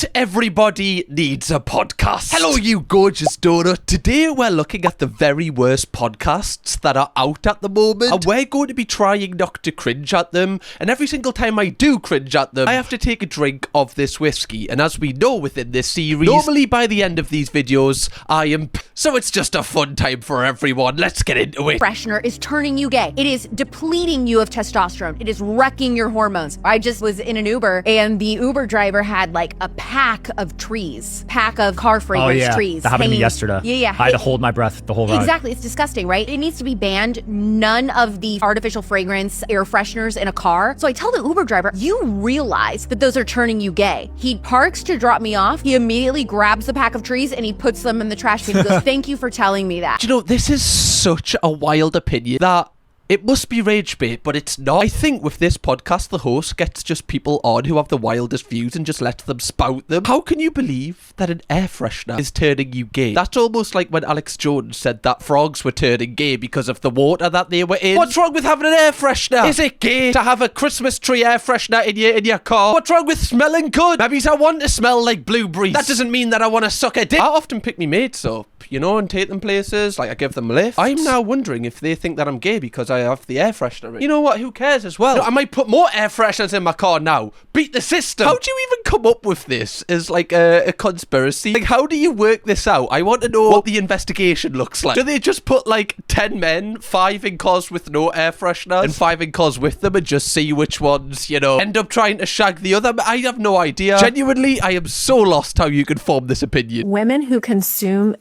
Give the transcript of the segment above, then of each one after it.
Not everybody needs a podcast. Hello, you gorgeous donut. Today we're looking at the very worst podcasts that are out at the moment, and we're going to be trying not to cringe at them. And every single time I do cringe at them, I have to take a drink of this whiskey. And as we know within this series, normally by the end of these videos, I am... So it's just a fun time for everyone. Let's get into it. Freshener is turning you gay. It is depleting you of testosterone. It is wrecking your hormones. I just was in an Uber, and the Uber driver had like a pack of car fragrance trees. That happened to me yesterday. Yeah. I had to hold my breath the whole ride. Exactly. It's disgusting, right? It needs to be banned. None of the artificial fragrance air fresheners in a car. So I tell the Uber driver, you realize that those are turning you gay. He parks to drop me off. He immediately grabs the pack of trees and he puts them in the trash can. He goes, thank you for telling me that. Do you know, this is such a wild opinion that it must be rage bait, but it's not. I think with this podcast, the host gets just people on who have the wildest views and just lets them spout them. How can you believe that an air freshener is turning you gay? That's almost like when Alex Jones said that frogs were turning gay because of the water that they were in. What's wrong with having an air freshener? Is it gay to have a Christmas tree air freshener in your car? What's wrong with smelling good? Maybe I want to smell like blueberries. That doesn't mean that I want to suck a dick. I often pick me mates up, you know, and take them places. Like, I give them a lift. I'm now wondering if they think that I'm gay because I have the air freshener in. You know what? Who cares as well? You know, I might put more air fresheners in my car now. Beat the system. How do you even come up with this as like a conspiracy? Like, how do you work this out? I want to know what the investigation looks like. Do they just put like 10 men, 5 in cars with no air freshener and 5 in cars with them and just see which ones, you know, end up trying to shag the other? I have no idea. Genuinely, I am so lost how you can form this opinion. Women who consume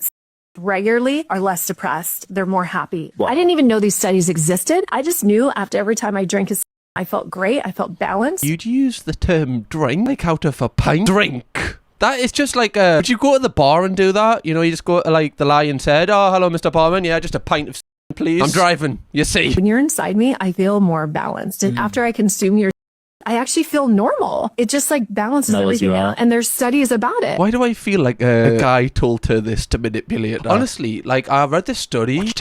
regularly are less depressed. They're more happy. I didn't even know these studies existed. I just knew after every time I drank, I felt great. I felt balanced. You'd use the term drink like out of a pint. Drink. That is just like would you go to the bar and do that? You know, you just go to like the Lion's Head. Oh, hello, Mr. Barman. Yeah, just a pint of please. I'm driving. You see. When you're inside me, I feel more balanced. And after I consume your I actually feel normal. It just like balances everything out. And there's studies about it. Why do I feel like a guy told her this to manipulate her? Honestly, like I read this study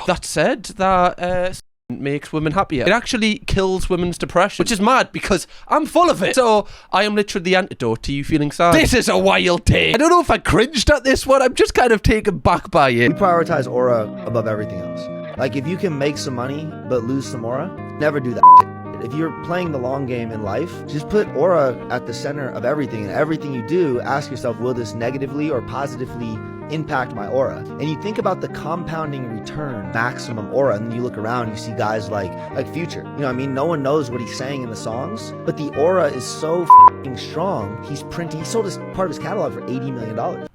that said that makes women happier. It actually kills women's depression, which is mad because I'm full of it. So I am literally the antidote to you feeling sad. This is a wild take. I don't know if I cringed at this one. I'm just kind of taken back by it. We prioritize aura above everything else. Like if you can make some money but lose some aura, never do that shit. If you're playing the long game in life, just put aura at the center of everything. And everything you do, ask yourself, will this negatively or positively impact my aura? And you think about the compounding return, maximum aura, and then you look around, you see guys like Future. You know what I mean? No one knows what he's saying in the songs, but the aura is so f***ing strong. He sold his part of his catalog for $80 million.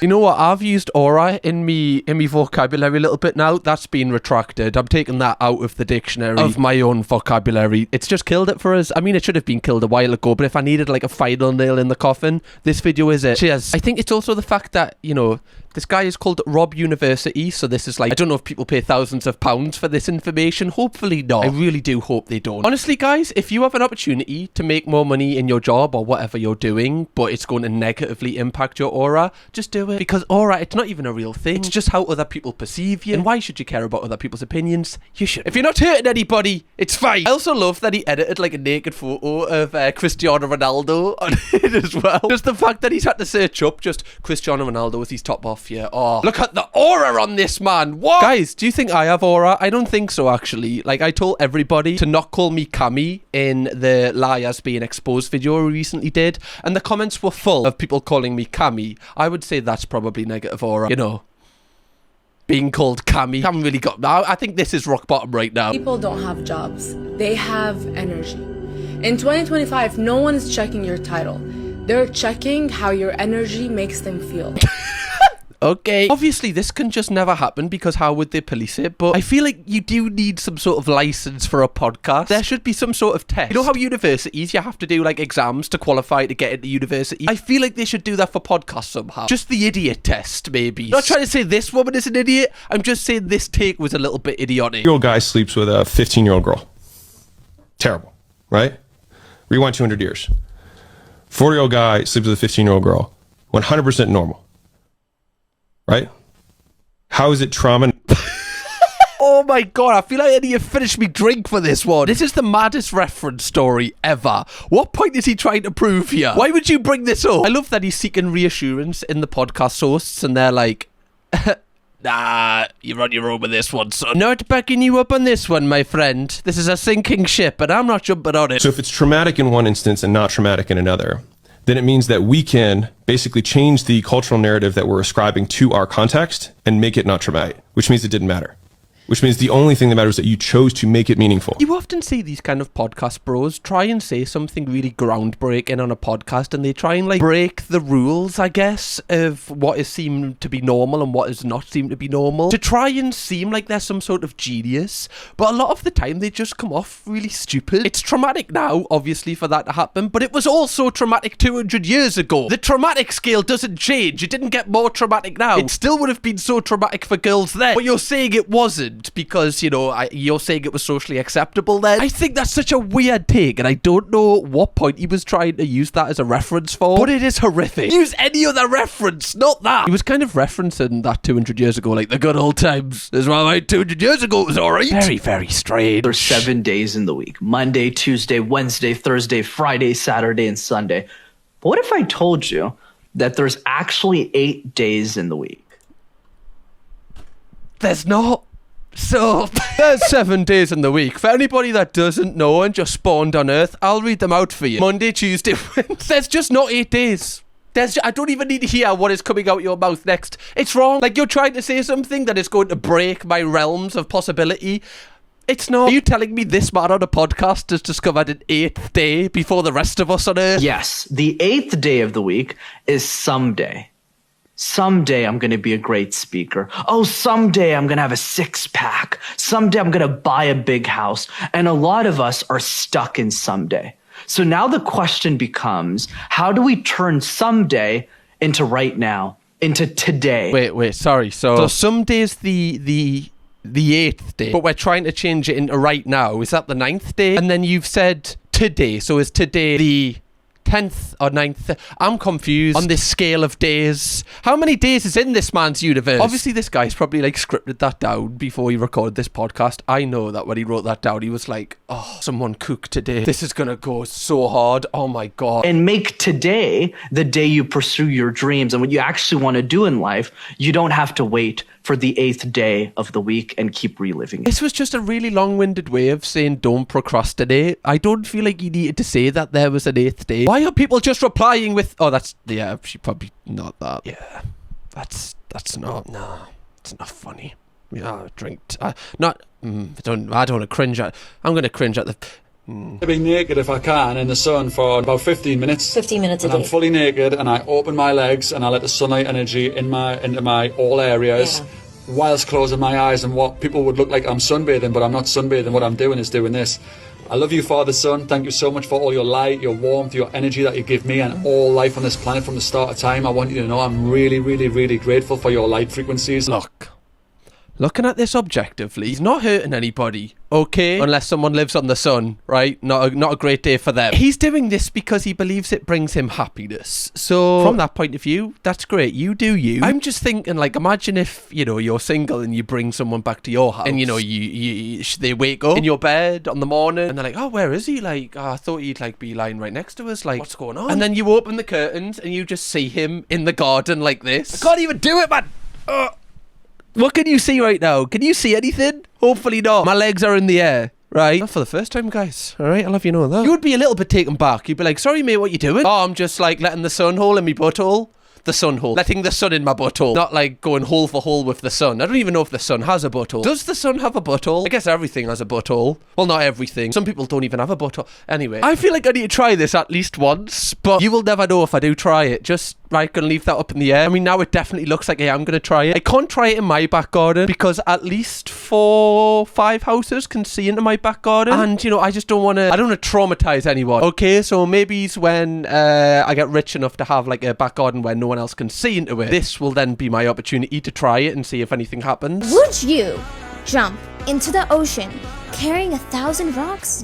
You know what? I've used aura in me vocabulary a little bit now. That's been retracted. I'm taking that out of the dictionary of my own vocabulary. It's just killed it for us. I mean, it should have been killed a while ago, but if I needed like a final nail in the coffin, this video is it. Cheers. I think it's also the fact that, you know, this guy is called Rob University, so this is like, I don't know if people pay thousands of pounds for this information. Hopefully not. I really do hope they don't. Honestly, guys, if you have an opportunity to make more money in your job or whatever you're doing, but it's going to negatively impact your aura, just do it. Because aura, it's not even a real thing. It's just how other people perceive you. And why should you care about other people's opinions? You should. If you're not hurting anybody, it's fine. I also love that he edited like a naked photo of Cristiano Ronaldo on it as well. Just the fact that he's had to search up just Cristiano Ronaldo with his top off. Yeah. Oh, look at the aura on this man. What? Guys, do you think I have aura? I don't think so, actually. Like, I told everybody to not call me Cammy in the Liars Being Exposed video we recently did, and the comments were full of people calling me Cammy. I would say that's probably negative aura. You know, being called Cammy. I haven't really got... I think this is rock bottom right now. People don't have jobs. They have energy. In 2025, no one is checking your title. They're checking how your energy makes them feel. Okay. Obviously, this can just never happen because how would they police it? But I feel like you do need some sort of license for a podcast. There should be some sort of test. You know how universities, you have to do like exams to qualify to get into university? I feel like they should do that for podcasts somehow. Just the idiot test, maybe. I'm not trying to say this woman is an idiot. I'm just saying this take was a little bit idiotic. 40-year-old guy sleeps with a 15-year-old girl. Terrible, right? Rewind 200 years. 40-year-old guy sleeps with a 15-year-old girl. 100% normal. Right? How is it trauma? Oh my God, I feel like I need to finish me drink for this one. This is the maddest reference story ever. What point is he trying to prove here? Why would you bring this up? I love that he's seeking reassurance in the podcast hosts and they're like, nah, you're on your own with this one, son. Not backing you up on this one, my friend. This is a sinking ship and I'm not jumping on it. So if it's traumatic in one instance and not traumatic in another, then it means that we can basically change the cultural narrative that we're ascribing to our context and make it not traumatic, which means it didn't matter. Which means the only thing that matters is that you chose to make it meaningful. You often see these kind of podcast bros try and say something really groundbreaking on a podcast and they try and like break the rules, I guess, of what is seen to be normal and what is not seen to be normal to try and seem like they're some sort of genius. But a lot of the time they just come off really stupid. It's traumatic now, obviously, for that to happen, but it was also traumatic 200 years ago. The traumatic scale doesn't change. It didn't get more traumatic now. It still would have been so traumatic for girls then. But you're saying it wasn't. Because, you know, you're saying it was socially acceptable then. I think that's such a weird take, and I don't know what point he was trying to use that as a reference for, but it is horrific. Use any other reference, not that. He was kind of referencing that 200 years ago, like the good old times. That's why 200 years ago it was alright. Very, very strange. There's 7 days in the week: Monday, Tuesday, Wednesday, Thursday, Friday, Saturday, and Sunday. But what if I told you that there's actually 8 days in the week? There's not. So, there's 7 days in the week. For anybody that doesn't know and just spawned on Earth, I'll read them out for you. Monday, Tuesday, Wednesday. There's just not 8 days. I don't even need to hear what is coming out your mouth next. It's wrong. Like, you're trying to say something that is going to break my realms of possibility. It's not. Are you telling me this man on a podcast has discovered an 8th day before the rest of us on Earth? Yes, the 8th day of the week is someday. Someday I'm going to be a great speaker. Oh, someday I'm going to have a 6-pack. Someday I'm going to buy a big house. And a lot of us are stuck in someday. So now the question becomes, how do we turn someday into right now, into today? Wait, sorry. So someday's the 8th day, but we're trying to change it into right now. Is that the 9th day? And then you've said today. So is today the 10th or 9th? I'm confused on this scale of days. How many days is in this man's universe? Obviously this guy's probably like scripted that down before he recorded this podcast. I know that when he wrote that down he was like, oh, someone cooked today. This is gonna go so hard. Oh my God. And make today the day you pursue your dreams and what you actually want to do in life. You don't have to wait for the 8th day of the week and keep reliving it. This was just a really long-winded way of saying don't procrastinate. I don't feel like you needed to say that there was an 8th day. Why are people just replying with, oh, that's, yeah, she probably not that. Yeah, that's not, no, it's not funny. Yeah, I don't want to cringe at, I'm going to cringe at the... To be naked if I can in the sun for about 15 minutes. 15 minutes a and day. I'm fully naked and I open my legs and I let the sunlight energy into my all areas whilst closing my eyes, and what people would look like I'm sunbathing, but I'm not sunbathing. What I'm doing is doing this. I love you, Father, Son. Thank you so much for all your light, your warmth, your energy that you give me and all life on this planet from the start of time. I want you to know I'm really, really, really grateful for your light frequencies. Look. Looking at this objectively, he's not hurting anybody, okay? Unless someone lives on the sun, right? Not a great day for them. He's doing this because he believes it brings him happiness. So, from that point of view, that's great. You do you. I'm just thinking, like, imagine if, you know, you're single and you bring someone back to your house and, you know, they wake up in your bed on the morning and they're like, oh, where is he? Like, oh, I thought he'd, like, be lying right next to us. Like, what's going on? And then you open the curtains and you just see him in the garden like this. I can't even do it, man. What can you see right now? Can you see anything? Hopefully not. My legs are in the air, right? Not for the first time, guys. All right, I'll have you know that. You would be a little bit taken back. You'd be like, sorry, mate, what you doing? Oh, I'm just like letting the sun hole in me butthole. The sun hole. Letting the sun in my butthole. Not like going hole for hole with the sun. I don't even know if the sun has a butthole. Does the sun have a butthole? I guess everything has a butthole. Well, not everything. Some people don't even have a butthole. Anyway, I feel like I need to try this at least once, but you will never know if I do try it. Just, right, gonna leave that up in the air. I mean, now it definitely looks like I am gonna try it. I can't try it in my back garden because at least 4-5 houses can see into my back garden. And, you know, I just don't want to, I don't want to traumatize anyone. Okay, so maybe it's when I get rich enough to have like a back garden where no one else can see into it. This will then be my opportunity to try it and see if anything happens. Would you jump into the ocean carrying 1,000 rocks?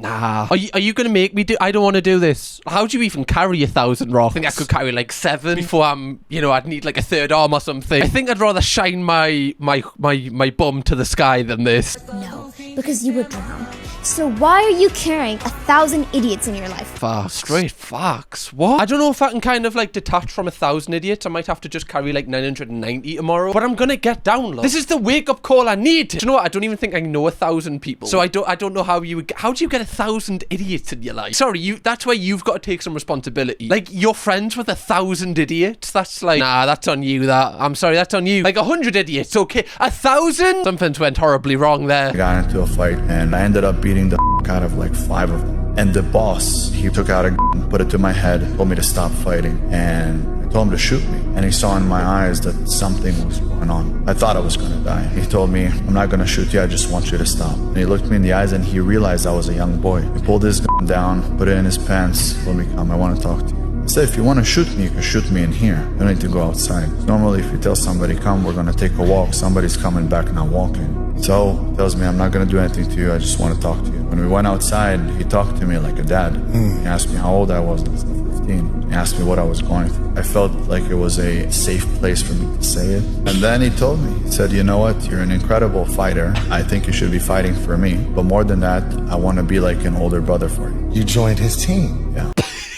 Nah. Are you gonna make me do? I don't want to do this. How do you even carry 1,000 rocks? I think I could carry like 7 before I'd need like a third arm or something. I think I'd rather shine my bum to the sky than this. No, because you would drown. So why are you carrying 1,000 idiots in your life? Straight facts. What? I don't know if I can kind of like detach from 1,000 idiots. I might have to just carry like 990 tomorrow. But I'm gonna get down, love. This is the wake-up call I need. Do you know what? I don't even think I know 1,000 people. So I don't know how you would. How do you get 1,000 idiots in your life? Sorry, that's where you've got to take some responsibility. Like, you're friends with 1,000 idiots. That's like, nah, that's on you. I'm sorry, that's on you. Like 100 idiots, okay. 1,000? Something's went horribly wrong there. I got into a fight and I ended up beating the out of like 5 of them. And the boss, he took out a gun, put it to my head, told me to stop fighting, and I told him to shoot me. And he saw in my eyes that something was going on. I thought I was gonna die. He told me, I'm not gonna shoot you, I just want you to stop. And he looked me in the eyes and he realized I was a young boy. He pulled his gun down, put it in his pants, told me, come, I want to talk to you. He said, if you want to shoot me, you can shoot me in here. You don't need to go outside. Normally, if you tell somebody, come, we're going to take a walk, somebody's coming back, not walking. So, he tells me, I'm not going to do anything to you, I just want to talk to you. When we went outside, he talked to me like a dad. He asked me how old I was, I said 15. He asked me what I was going through. I felt like it was a safe place for me to say it. And then he told me, he said, you know what, you're an incredible fighter. I think you should be fighting for me. But more than that, I want to be like an older brother for you. You joined his team. Yeah.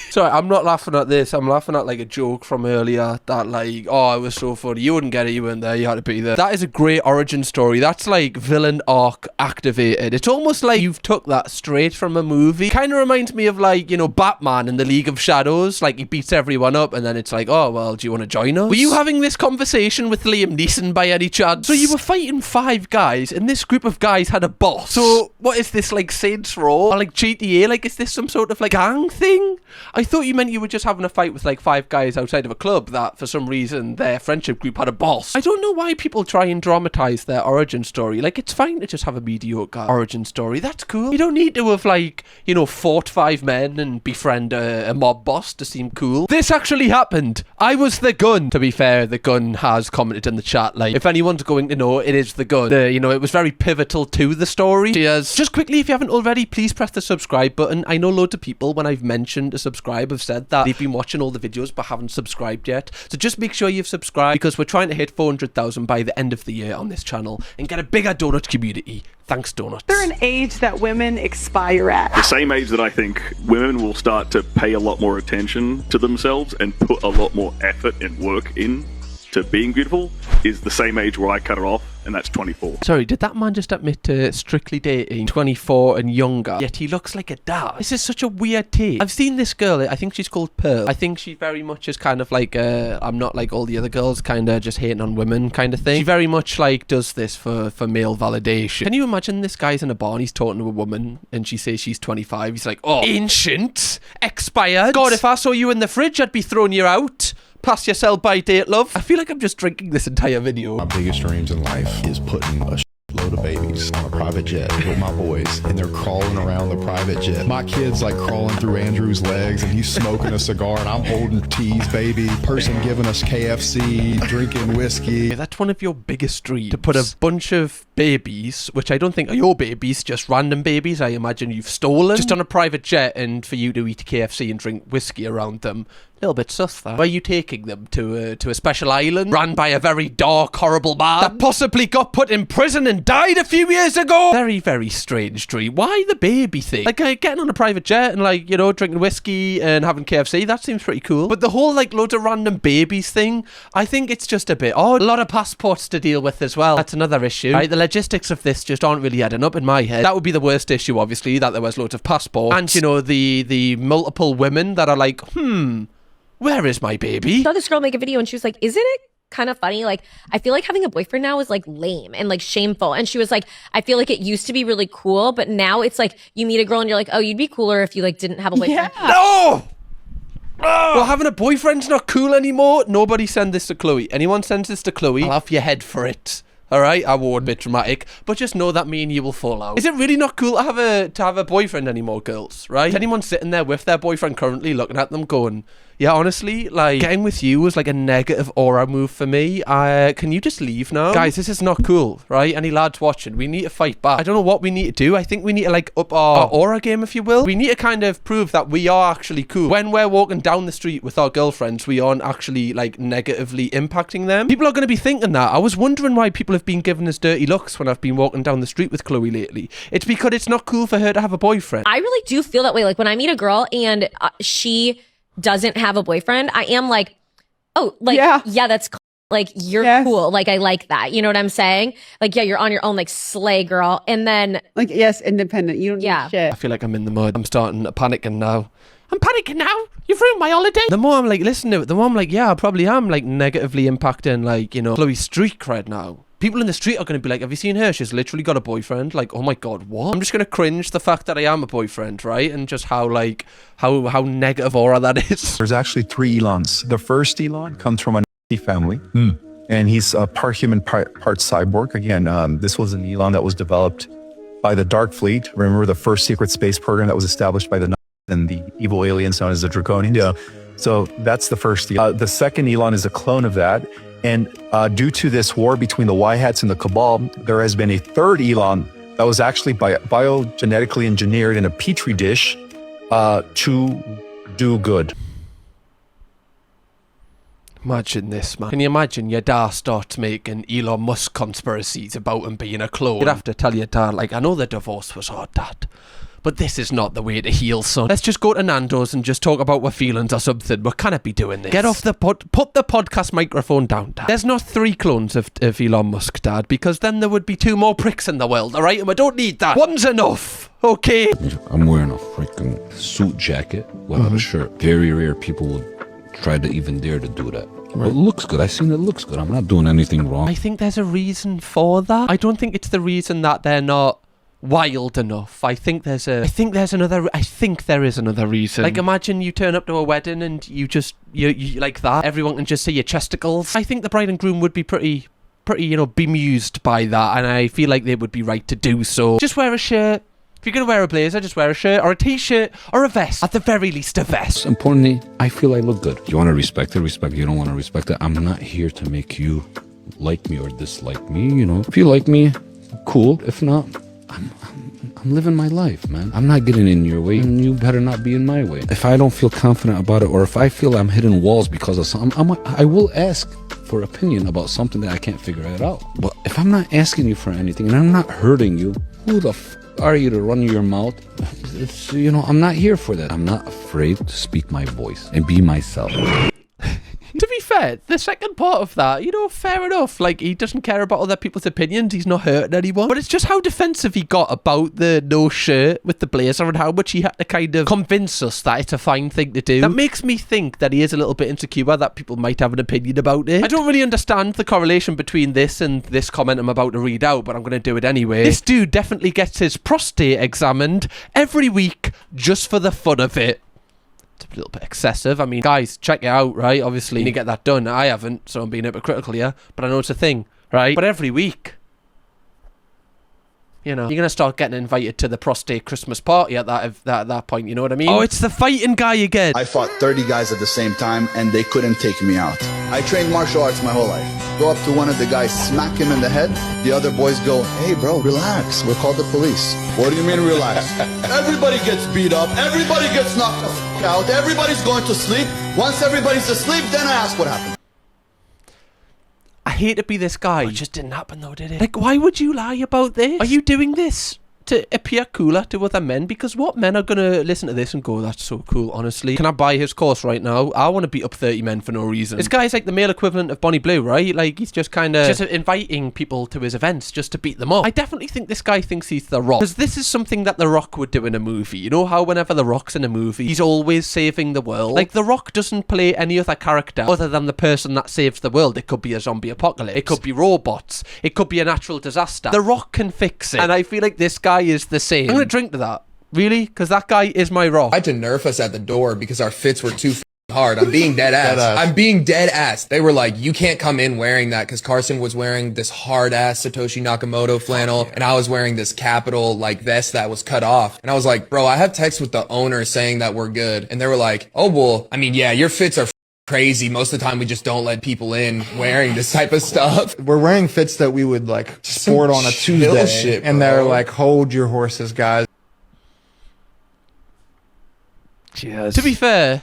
Sorry, I'm not laughing at this. I'm laughing at like a joke from earlier that like, oh, it was so funny. You wouldn't get it. You weren't there. You had to be there. That is a great origin story. That's like villain arc activated. It's almost like you've took that straight from a movie. Kind of reminds me of like, Batman in the League of Shadows. Like he beats everyone up and then it's like, oh, well, do you want to join us? Were you having this conversation with Liam Neeson by any chance? So you were fighting 5 guys and this group of guys had a boss. So what is this, like Saints Row or like GTA? Like, is this some sort of like gang thing? I thought you meant you were just having a fight with like 5 guys outside of a club that for some reason their friendship group had a boss. I don't know why people try and dramatize their origin story. Like, it's fine to just have a mediocre origin story. That's cool. You don't need to have like, fought 5 men and befriend a mob boss to seem cool. This actually happened. I was the gun. To be fair, the gun has commented in the chat, like, if anyone's going to know, it is the gun. It was very pivotal to the story. Cheers. Just quickly, if you haven't already, please press the subscribe button. I know loads of people, when I've mentioned to subscribe, have said that they've been watching all the videos but haven't subscribed yet. So just make sure you've subscribed, because we're trying to hit 400,000 by the end of the year on this channel and get a bigger donut community. Thanks, donuts. They're an age that women expire at. The same age that I think women will start to pay a lot more attention to themselves and put a lot more effort and work in to being beautiful is the same age where I cut her off, and that's 24. Sorry, did that man just admit to strictly dating 24 and younger, yet he looks like a dad? This is such a weird take. I've seen this girl, I think she's called Pearl. I think she very much is kind of like I'm not like all the other girls, kind of just hating on women kind of thing. She very much like does this for male validation. Can you imagine this guy's in a bar and he's talking to a woman and she says she's 25? He's like, oh, ancient, expired. God, if I saw you in the fridge, I'd be throwing you out. Pass your sell-by date, love. I feel like I'm just drinking this entire video. My biggest dreams in life is putting a load of babies on a private jet with my boys, and they're crawling around the private jet. My kid's like crawling through Andrew's legs and he's smoking a cigar and I'm holding T's baby. Person giving us KFC, drinking whiskey. That's one of your biggest dreams, to put a bunch of babies, which I don't think are your babies, just random babies I imagine you've stolen, just on a private jet, and for you to eat KFC and drink whiskey around them. A little bit sus, that. Where are you taking them? To a special island run by a very dark, horrible man that possibly got put in prison and died a few years ago? Very, very strange dream. Why the baby thing? Like, getting on a private jet and like, drinking whiskey and having KFC, that seems pretty cool. But the whole like loads of random babies thing, I think it's just a bit odd. A lot of passports to deal with as well. That's another issue, right? The logistics of this just aren't really adding up in my head. That would be the worst issue, obviously, that there was loads of passports. And, the multiple women that are like, where is my baby? I saw this girl make a video and she was like, isn't it kind of funny? Like, I feel like having a boyfriend now is like lame and like shameful. And she was like, I feel like it used to be really cool, but now it's like you meet a girl and you're like, oh, you'd be cooler if you like didn't have a boyfriend. Yeah. No! Well, having a boyfriend's not cool anymore. Nobody send this to Chloe. Anyone sends this to Chloe, I'll have your head for it. Alright, I won't be dramatic, but just know that me and you will fall out. Is it really not cool to have a boyfriend anymore, girls, right? Is anyone sitting there with their boyfriend currently looking at them going, Yeah, honestly, like, getting with you was like a negative aura move for me. Can you just leave now? Guys, this is not cool, right? Any lads watching, we need to fight back. I don't know what we need to do. I think we need to, like, up our aura game, if you will. We need to kind of prove that we are actually cool. When we're walking down the street with our girlfriends, we aren't actually, like, negatively impacting them. People are going to be thinking that. I was wondering why people have been giving us dirty looks when I've been walking down the street with Chloe lately. It's because it's not cool for her to have a boyfriend. I really do feel that way. Like, when I meet a girl and she doesn't have a boyfriend, I am like, oh, like, yeah, that's cool. Like, you're cool. Like, I like that. You know what I'm saying? Like, yeah, you're on your own, like, slay girl. And then, like, yes, independent. You don't need shit. I feel like I'm in the mud. I'm starting to panicking now. I'm panicking now. You've ruined my holiday. The more I'm like, listen to it, the more I'm like, yeah, I probably am, like, negatively impacting, like, you know, Chloe's street cred now. People in the street are going to be like, have you seen her? She's literally got a boyfriend. Like, oh my God, what? I'm just going to cringe the fact that I am a boyfriend, right? And just how, like, how negative aura that is. There's actually 3 Elons. The first Elon comes from a family. And he's part human, part cyborg. Again, this was an Elon that was developed by the Dark Fleet. Remember the first secret space program that was established by the Nazis and the evil aliens known as the Draconians? Yeah. So that's the first Elon. The second Elon is a clone of that. And due to this war between the Y-Hats and the Cabal, there has been a third Elon that was actually biogenetically engineered in a petri dish to do good. Imagine this, man. Can you imagine your dad starts making Elon Musk conspiracies about him being a clone? You'd have to tell your dad, like, I know the divorce was hard, Dad, but this is not the way to heal, son. Let's just go to Nando's and just talk about our feelings or something. We cannot be doing this. Get off the put the podcast microphone down, Dad. There's not 3 clones of Elon Musk, Dad, because then there would be 2 more pricks in the world, all right? And we don't need that. One's enough, okay? I'm wearing a freaking suit jacket without a shirt. Very rare people would try to even dare to do that. But it looks good. I seen it looks good. I'm not doing anything wrong. I think there's a reason for that. I don't think it's the reason that they're not wild enough. I think there is another reason. Like, imagine you turn up to a wedding and you like that. Everyone can just see your chesticles. I think the bride and groom would be pretty, you know, bemused by that, and I feel like they would be right to do so. Just wear a shirt. If you're going to wear a blazer, just wear a shirt or a t-shirt or a vest. At the very least, a vest. Importantly, I feel I look good. You want to respect it, respect it. You don't want to respect it. I'm not here to make you like me or dislike me, you know. If you like me, cool. If not, I'm living my life, man. I'm not getting in your way, and you better not be in my way. If I don't feel confident about it, or if I feel I'm hitting walls because of something, I will ask for opinion about something that I can't figure it out. But if I'm not asking you for anything and I'm not hurting you, who the are you to run your mouth? It's, you know, I'm not here for that. I'm not afraid to speak my voice and be myself. To be fair, the second part of that, you know, fair enough. Like, he doesn't care about other people's opinions. He's not hurting anyone. But it's just how defensive he got about the no shirt with the blazer and how much he had to kind of convince us that it's a fine thing to do. That makes me think that he is a little bit insecure, that people might have an opinion about it. I don't really understand the correlation between this and this comment I'm about to read out, but I'm going to do it anyway. This dude definitely gets his prostate examined every week just for the fun of it. It's a little bit excessive. I mean, guys, check it out, right? Obviously, you get that done. I haven't, so I'm being hypocritical here, but I know it's a thing, right? But every week, you know, you're going to start getting invited to the prostate Christmas party at that point, you know what I mean? Oh, it's the fighting guy again. I fought 30 guys at the same time, and they couldn't take me out. I trained martial arts my whole life. Go up to one of the guys, smack him in the head. The other boys go, hey, bro, relax. We'll call the police. What do you mean, relax? Everybody gets beat up. Everybody gets knocked out. Everybody's going to sleep. Once everybody's asleep, then I ask what happened. I hate to be this guy. It just didn't happen though, did it? Like, why would you lie about this? Are you doing this to appear cooler to other men? Because what men are going to listen to this and go, that's so cool, honestly. Can I buy his course right now? I want to beat up 30 men for no reason. This guy's like the male equivalent of Bonnie Blue, right? Like, he's just kind of just inviting people to his events just to beat them up. I definitely think this guy thinks he's The Rock. Because this is something that The Rock would do in a movie. You know how whenever The Rock's in a movie, he's always saving the world? Like, The Rock doesn't play any other character other than the person that saves the world. It could be a zombie apocalypse. It could be robots. It could be a natural disaster. The Rock can fix it. And I feel like this guy is the same. I'm going to drink to that. Really? Because that guy is my Rock. I had to nerf us at the door because our fits were too hard. I'm being dead ass. I'm being dead ass. They were like, you can't come in wearing that because Carson was wearing this hard ass Satoshi Nakamoto flannel and I was wearing this Capital like vest that was cut off. And I was like, bro, I have text with the owner saying that we're good. And they were like, oh, well, I mean, yeah, your fits are crazy. Most of the time we just don't let people in wearing this type of stuff. We're wearing fits that we would like sport on a Tuesday. Shit, and they're like, hold your horses, guys. Cheers. To be fair,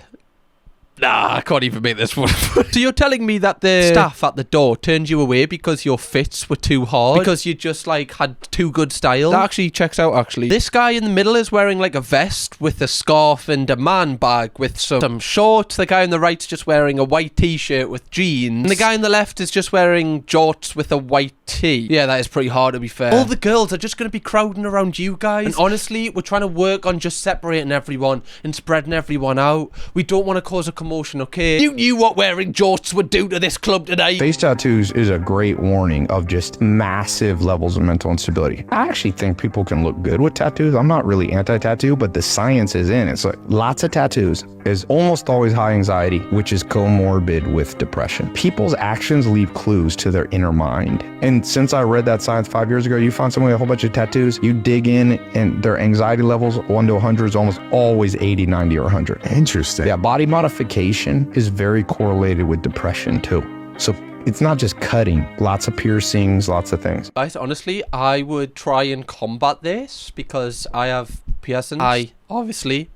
nah, I can't even make this one. So you're telling me that the staff at the door turned you away because your fits were too hard? Because you just like had too good style? That actually checks out, actually. This guy in the middle is wearing like a vest with a scarf and a man bag with some shorts. The guy on the right's just wearing a white t-shirt with jeans. And the guy on the left is just wearing jorts with a white tee. Yeah, that is pretty hard, to be fair. All the girls are just going to be crowding around you guys. And honestly, we're trying to work on just separating everyone and spreading everyone out. We don't want to cause a commotion, okay? You knew what wearing jorts would do to this club today. Face tattoos is a great warning of just massive levels of mental instability. I actually think people can look good with tattoos. I'm not really anti-tattoo, but the science is in. It's like lots of tattoos is almost always high anxiety, which is comorbid with depression. People's actions leave clues to their inner mind. And since I read that science 5 years ago, you find someone with a whole bunch of tattoos, you dig in and their anxiety levels 1 to 100 is almost always 80, 90, or 100. Interesting. Yeah, body modification is very correlated with depression too. So it's not just cutting, lots of piercings, lots of things. Guys, honestly, I would try and combat this because I have piercings. Obviously,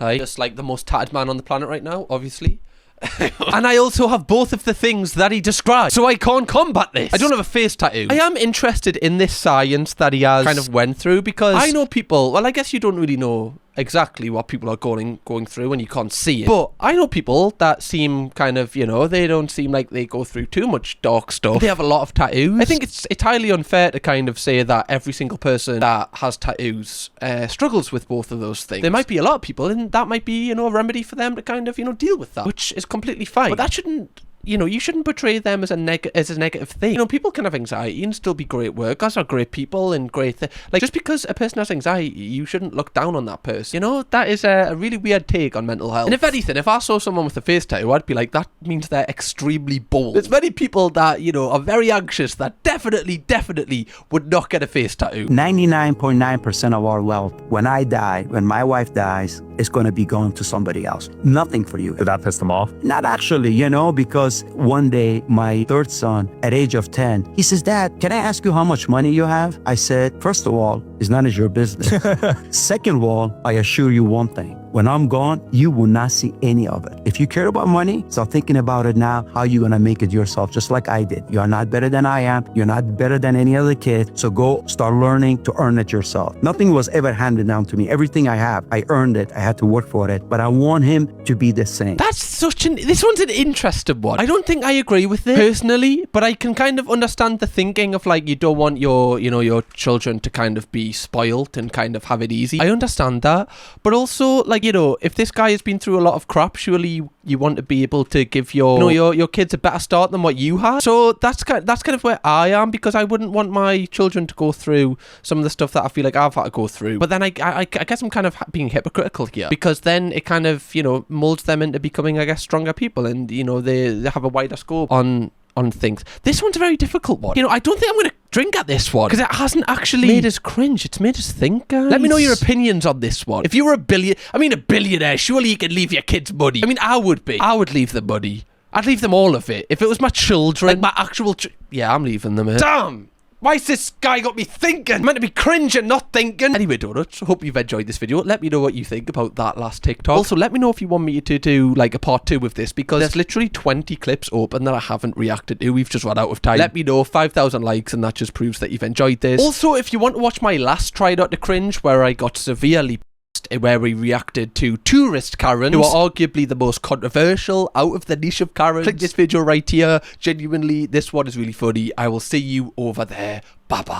just like the most tatted man on the planet right now, obviously. And I also have both of the things that he described, so I can't combat this. I don't have a face tattoo. I am interested in this science that he has kind of went through because I know people, well, I guess you don't really know exactly what people are going through and you can't see it, but I know people that seem kind of, you know, they don't seem like they go through too much dark stuff. They have a lot of tattoos. I think it's highly unfair to kind of say that every single person that has tattoos struggles with both of those things. There might be a lot of people and that might be, you know, a remedy for them to kind of, you know, deal with that, which is completely fine, but that shouldn't, you know, you shouldn't portray them as a negative thing. You know, people can have anxiety and still be great workers, are great people and great like, just because a person has anxiety, you shouldn't look down on that person. You know, that is a really weird take on mental health. And if anything, if I saw someone with a face tattoo, I'd be like, that means they're extremely bold. There's many people that, you know, are very anxious that definitely would not get a face tattoo. 99.9% of our wealth, when I die, when my wife dies, is going to be going to somebody else. Nothing for you. Did that piss them off? Not actually, you know, because one day my third son, at age of 10, he says, Dad, can I ask you how much money you have? I said, first of all, it's none of your business. Second of all, I assure you one thing. When I'm gone, you will not see any of it. If you care about money, start thinking about it now, how you're going to make it yourself, just like I did. You are not better than I am. You're not better than any other kid. So go start learning to earn it yourself. Nothing was ever handed down to me. Everything I have, I earned it. I had to work for it. But I want him to be the same. That's this one's an interesting one. I don't think I agree with it personally, but I can kind of understand the thinking of like, you don't want your, you know, your children to kind of be spoiled and kind of have it easy. I understand that. But also, like, you know, if this guy has been through a lot of crap, surely you want to be able to give your, you know, your kids a better start than what you had. So that's kind of where I am, because I wouldn't want my children to go through some of the stuff that I feel like I've had to go through. But then I guess I'm kind of being hypocritical here, because then it kind of, you know, molds them into becoming, I guess, stronger people, and, you know, they have a wider scope on things. This one's a very difficult one. You know, I don't think I'm going to drink at this one because it hasn't actually made us cringe. It's made us think, guys. Let me know your opinions on this one. If you were a billionaire, surely you could leave your kids money. I mean, I would leave them money. I'd leave them all of it. If it was my children, like my actual yeah, I'm leaving them. Damn! Why's this guy got me thinking? I'm meant to be cringe and not thinking. Anyway, Donuts, hope you've enjoyed this video. Let me know what you think about that last TikTok. Also, let me know if you want me to do like a part 2 of this, because there's literally 20 clips open that I haven't reacted to. We've just run out of time. Let me know. 5,000 likes and that just proves that you've enjoyed this. Also, if you want to watch my last try not to cringe, where I got severely where we reacted to tourist Karens, who are arguably the most controversial out of the niche of Karens, click this video right here. Genuinely, this one is really funny. I will see you over there. Bye bye.